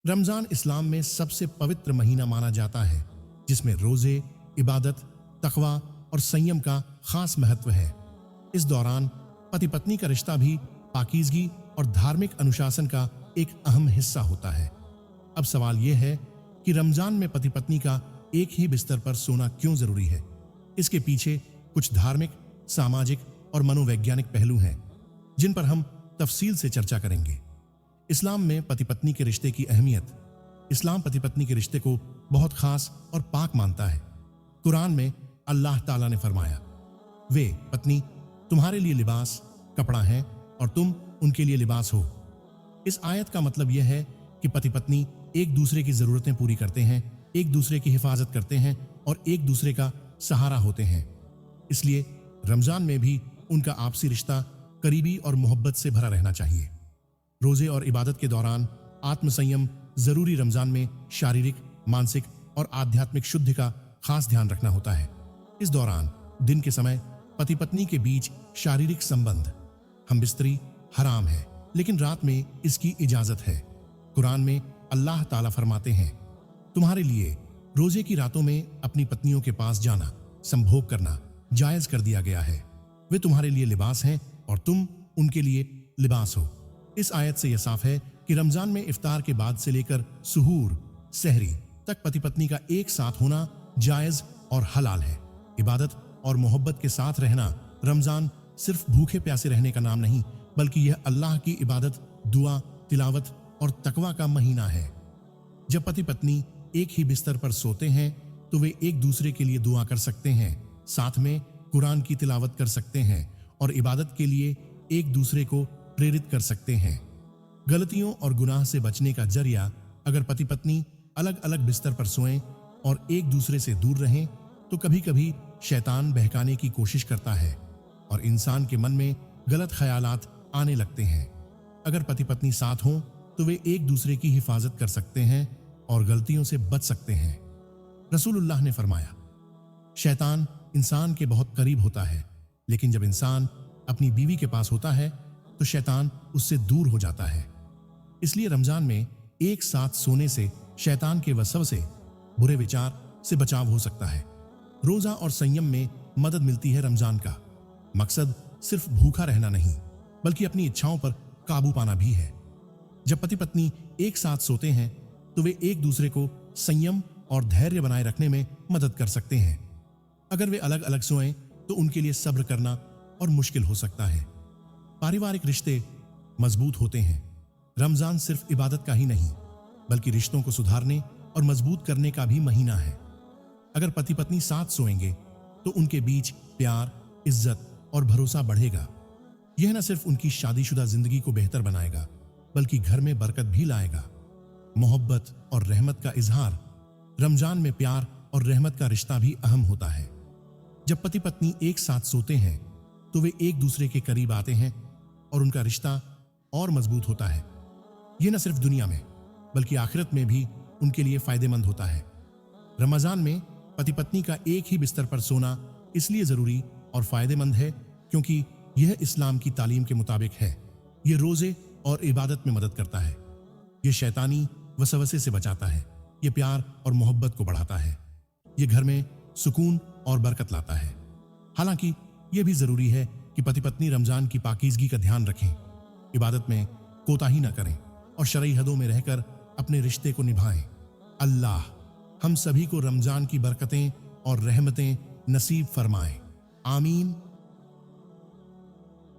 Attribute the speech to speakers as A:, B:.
A: रमजान इस्लाम में सबसे पवित्र महीना माना जाता है, जिसमें रोजे, इबादत, तकवा और संयम का खास महत्व है। इस दौरान पति पत्नी का रिश्ता भी पाकीज़गी और धार्मिक अनुशासन का एक अहम हिस्सा होता है। अब सवाल यह है कि रमजान में पति पत्नी का एक ही बिस्तर पर सोना क्यों जरूरी है। इसके पीछे कुछ धार्मिक, सामाजिक और मनोवैज्ञानिक पहलू हैं, जिन पर हम तफसील से चर्चा करेंगे। इस्लाम में पति पत्नी के रिश्ते की अहमियत। इस्लाम पति पत्नी के रिश्ते को बहुत खास और पाक मानता है। कुरान में अल्लाह ताला ने फरमाया, वे पत्नी तुम्हारे लिए लिबास, कपड़ा है और तुम उनके लिए लिबास हो। इस आयत का मतलब यह है कि पति पत्नी एक दूसरे की जरूरतें पूरी करते हैं, एक दूसरे की हिफाजत करते हैं और एक दूसरे का सहारा होते हैं। इसलिए रमजान में भी उनका आपसी रिश्ता करीबी और मोहब्बत से भरा रहना चाहिए। रोजे और इबादत के दौरान आत्मसंयम जरूरी। रमजान में शारीरिक, मानसिक और आध्यात्मिक शुद्धि का खास ध्यान रखना होता है। इस दौरान दिन के समय पति पत्नी के बीच शारीरिक संबंध हम बिस्तरी हराम है, लेकिन रात में इसकी इजाजत है। कुरान में अल्लाह ताला फरमाते हैं, तुम्हारे लिए रोजे की रातों में अपनी पत्नियों के पास जाना, संभोग करना जायज कर दिया गया है। वे तुम्हारे लिए लिबास हैं और तुम उनके लिए लिबास हो। इस आयत से यह साफ है कि रमजान में इफ्तार के बाद से लेकर सुहूर, सहरी तक पति पत्नी का एक साथ होना जायज और हलाल है। इबादत और मोहब्बत के साथ रहना। रमजान सिर्फ भूखे प्यासे रहने का नाम नहीं, बल्कि यह अल्लाह की इबादत, दुआ, तिलावत और तकवा का महीना है। जब पति पत्नी एक ही बिस्तर पर सोते हैं तो वे एक दूसरे के लिए दुआ कर सकते हैं, साथ में कुरान की तिलावत कर सकते हैं और इबादत के लिए एक दूसरे को प्रेरित कर सकते हैं। गलतियों और गुनाह से बचने का जरिया। अगर पति पत्नी अलग अलग बिस्तर पर सोएं और एक दूसरे से दूर रहें तो कभी कभी शैतान बहकाने की कोशिश करता है और इंसान के मन में गलत ख्यालात आने लगते हैं। अगर पति पत्नी साथ हों तो वे एक दूसरे की हिफाजत कर सकते हैं और गलतियों से बच सकते हैं। रसूलुल्लाह ने फरमाया, शैतान इंसान के बहुत करीब होता है, लेकिन जब इंसान अपनी बीवी के पास होता है तो शैतान उससे दूर हो जाता है। इसलिए रमजान में एक साथ सोने से शैतान के वसवसे, बुरे विचार से बचाव हो सकता है। रोजा और संयम में मदद मिलती है। रमजान का मकसद सिर्फ भूखा रहना नहीं, बल्कि अपनी इच्छाओं पर काबू पाना भी है। जब पति पत्नी एक साथ सोते हैं तो वे एक दूसरे को संयम और धैर्य बनाए रखने में मदद कर सकते हैं। अगर वे अलग अलग सोएं तो उनके लिए सब्र करना और मुश्किल हो सकता है। पारिवारिक रिश्ते मजबूत होते हैं। रमजान सिर्फ इबादत का ही नहीं, बल्कि रिश्तों को सुधारने और मजबूत करने का भी महीना है। अगर पति पत्नी साथ सोएंगे तो उनके बीच प्यार, इज्जत और भरोसा बढ़ेगा। यह न सिर्फ उनकी शादीशुदा जिंदगी को बेहतर बनाएगा, बल्कि घर में बरकत भी लाएगा। मोहब्बत और रहमत का इजहार। रमजान में प्यार और रहमत का रिश्ता भी अहम होता है। जब पति पत्नी एक साथ सोते हैं तो वे एक दूसरे के करीब आते हैं और उनका रिश्ता और मजबूत होता है। यह न सिर्फ दुनिया में बल्कि आखिरत में भी उनके लिए फायदेमंद होता है। रमजान में पति पत्नी का एक ही बिस्तर पर सोना इसलिए जरूरी और फायदेमंद है क्योंकि यह इस्लाम की तालीम के मुताबिक है। यह रोजे और इबादत में मदद करता है। यह शैतानी वसवसे से बचाता है। यह प्यार और मोहब्बत को बढ़ाता है। यह घर में सुकून और बरकत लाता है। हालांकि यह भी जरूरी है कि पति पत्नी रमजान की पाकीज़गी का ध्यान रखें, इबादत में कोताही न करें और शरई हदों में रहकर अपने रिश्ते को निभाएं। अल्लाह हम सभी को रमजान की बरकतें और रहमतें नसीब फरमाए। आमीन।